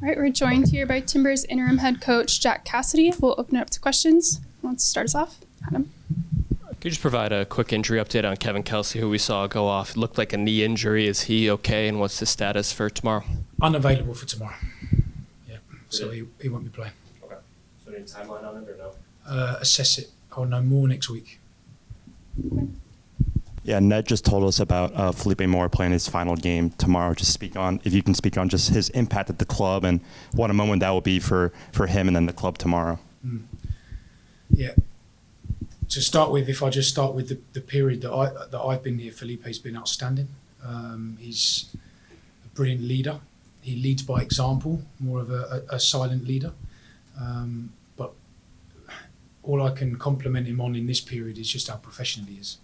All right, we're joined here by Timbers interim head coach Jack Cassidy. We'll open it up to questions. Who wants to start us off? Adam. Could you just provide a quick injury update on Kevin Kelsey, who we saw go off? It looked like a knee injury. Is he okay, and what's his status for tomorrow? Unavailable for tomorrow. Yeah, so he won't be playing. Okay. So any timeline on it or no? Assess it. I'll know more next week. Yeah, Ned just told us about Felipe Mora playing his final game tomorrow. If you can speak on just his impact at the club and what a moment that will be for him and then the club tomorrow. Yeah. To start with, if I just start with the period that I've been here, Felipe's been outstanding. He's a brilliant leader. He leads by example, more of a silent leader. But all I can compliment him on in this period is just how professional he is.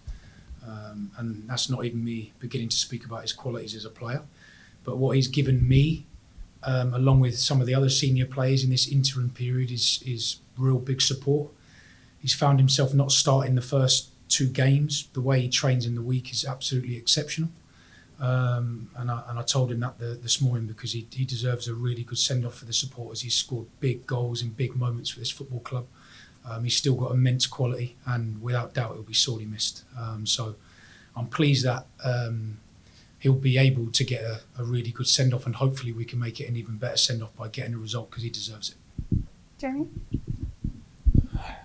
And that's not even me beginning to speak about his qualities as a player. But what he's given me, along with some of the other senior players in this interim period, is real big support. He's found himself not starting the first 2 games. The way he trains in the week is absolutely exceptional. And I told him that this morning because he deserves a really good send-off for the supporters. He's scored big goals in big moments for this football club. He's still got immense quality, and without doubt he'll be sorely missed. So I'm pleased that he'll be able to get a really good send-off, and hopefully we can make it an even better send-off by getting a result because he deserves it. Jeremy?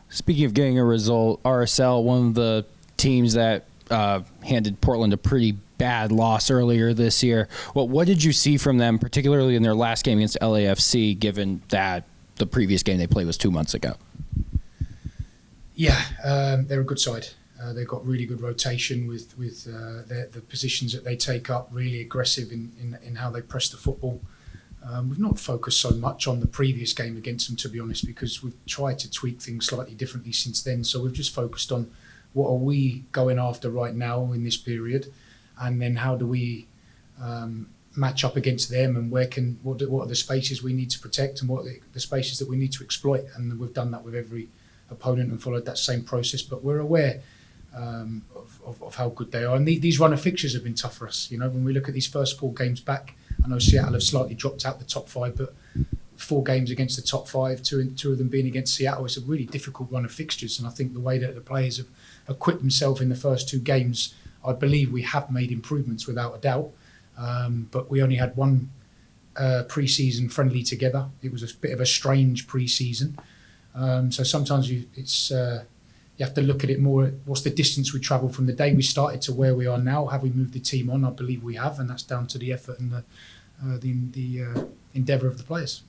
Speaking of getting a result, RSL, one of the teams that handed Portland a pretty bad loss earlier this year. What did you see from them, particularly in their last game against LAFC, given that the previous game they played was 2 months ago? Yeah, they're a good side. They've got really good rotation with the positions that they take up, really aggressive in how they press the football. We've not focused so much on the previous game against them, to be honest, because we've tried to tweak things slightly differently since then. So we've just focused on what are we going after right now in this period, and then how do we match up against them, and what are the spaces we need to protect, and what are the spaces that we need to exploit. And we've done that with every opponent and followed that same process. But we're aware of how good they are. And these run of fixtures have been tough for us. You know, when we look at these first 4 games back, I know Seattle have slightly dropped out the top 5, but 4 games against the top 5, two of them being against Seattle, it's a really difficult run of fixtures. And I think the way that the players have equipped themselves in the first 2 games, I believe we have made improvements without a doubt. But we only had 1 pre-season friendly together. It was a bit of a strange pre-season. So sometimes you have to look at it more. What's the distance we travel from the day we started to where we are now? Have we moved the team on? I believe we have, and that's down to the effort and the endeavour of the players.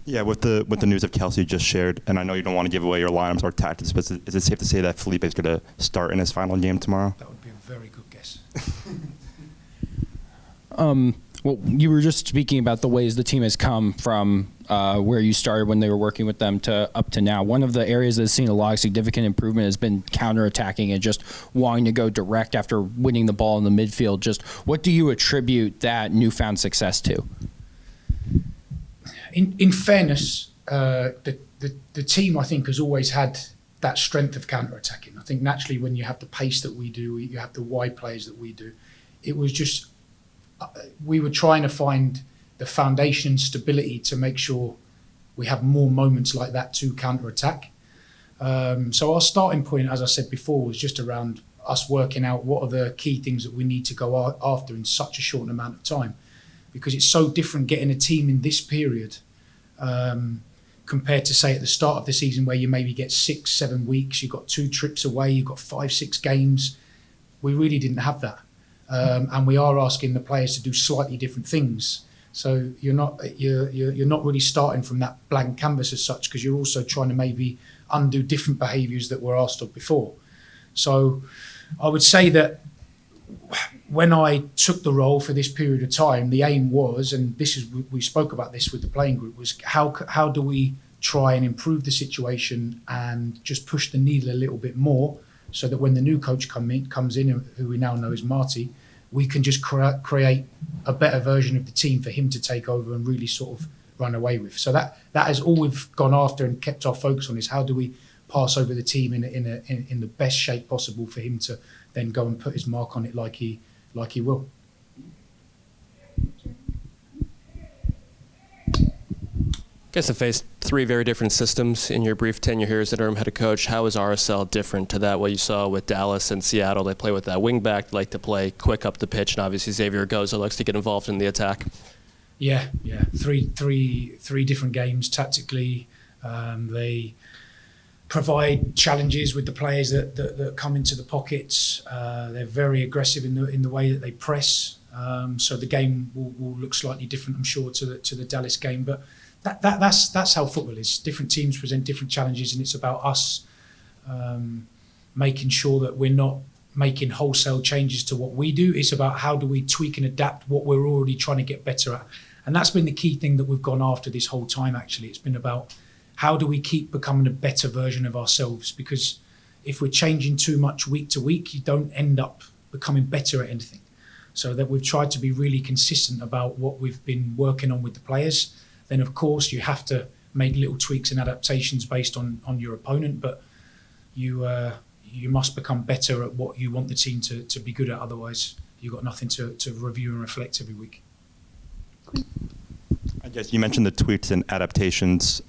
Yeah, with the news of Kelsey just shared, and I know you don't want to give away your lineups or tactics, but is it safe to say that Felipe is going to start in his final game tomorrow? That would be a very good guess. Well, you were just speaking about the ways the team has come from where you started when they were working with them to up to now. One of the areas that's seen a lot of significant improvement has been counterattacking and just wanting to go direct after winning the ball in the midfield. Just what do you attribute that newfound success to? In fairness, the team, I think, has always had that strength of counterattacking. I think naturally when you have the pace that we do, you have the wide plays that we do, it was just we were trying to find the foundation and stability to make sure we have more moments like that to counterattack. So our starting point, as I said before, was just around us working out what are the key things that we need to go after in such a short amount of time, because it's so different getting a team in this period compared to, say, at the start of the season where you maybe get 6-7 weeks, you've got 2 trips away, you've got 5-6 games. We really didn't have that. And we are asking the players to do slightly different things. So you're not really starting from that blank canvas as such, because you're also trying to maybe undo different behaviours that were asked of before. So I would say that when I took the role for this period of time, the aim was, and we spoke about this with the playing group, was how do we try and improve the situation and just push the needle a little bit more, so that when the new coach comes in, who we now know is Marty, we can just create a better version of the team for him to take over and really sort of run away with. So that is all we've gone after and kept our focus on, is how do we pass over the team in the best shape possible for him to then go and put his mark on it like he will. guys have faced 3 very different systems in your brief tenure here as interim head coach. How is RSL different to that, what you saw with Dallas and Seattle? They play with that wing back, they like to play quick up the pitch, and obviously Xavier Goza likes to get involved in the attack. Yeah. Three different games tactically. They provide challenges with the players that come into the pockets. They're very aggressive in the way that they press. So the game will look slightly different, I'm sure, to the Dallas game. But that's how football is. Different teams present different challenges, and it's about us making sure that we're not making wholesale changes to what we do. It's about how do we tweak and adapt what we're already trying to get better at. And that's been the key thing that we've gone after this whole time, actually. It's been about how do we keep becoming a better version of ourselves? Because if we're changing too much week to week, you don't end up becoming better at anything. So that we've tried to be really consistent about what we've been working on with the players. Then, of course, you have to make little tweaks and adaptations based on your opponent, but you must become better at what you want the team to be good at. Otherwise, you've got nothing to review and reflect every week. I guess you mentioned the tweaks and adaptations,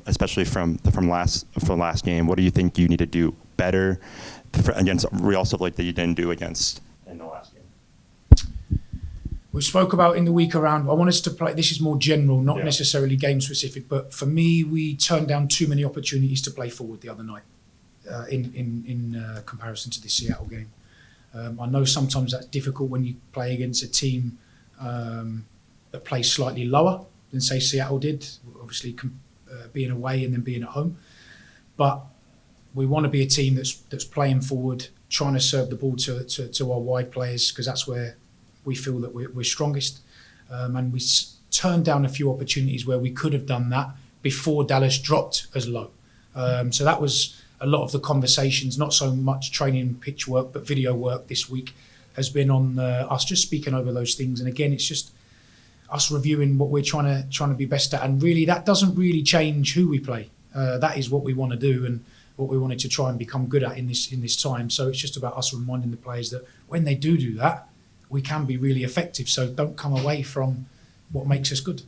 especially from last game. What do you think you need to do better against Real Salt that you didn't do against in the last game? We spoke about in the week around, I want us to play, this is more general, not necessarily game specific, but for me, we turned down too many opportunities to play forward the other night in comparison to the Seattle game. I know sometimes that's difficult when you play against a team that plays slightly lower than, say, Seattle did, obviously being away and then being at home. But we want to be a team that's playing forward, trying to serve the ball to our wide players, because that's where we feel that we're strongest. And we turned down a few opportunities where we could have done that before Dallas dropped as low. So that was a lot of the conversations, not so much training pitch work, but video work this week has been on us just speaking over those things. And again, it's just us reviewing what we're trying to be best at. And really, that doesn't really change who we play. That is what we want to do and what we wanted to try and become good at in this time. So it's just about us reminding the players that when they do that, we can be really effective. So don't come away from what makes us good.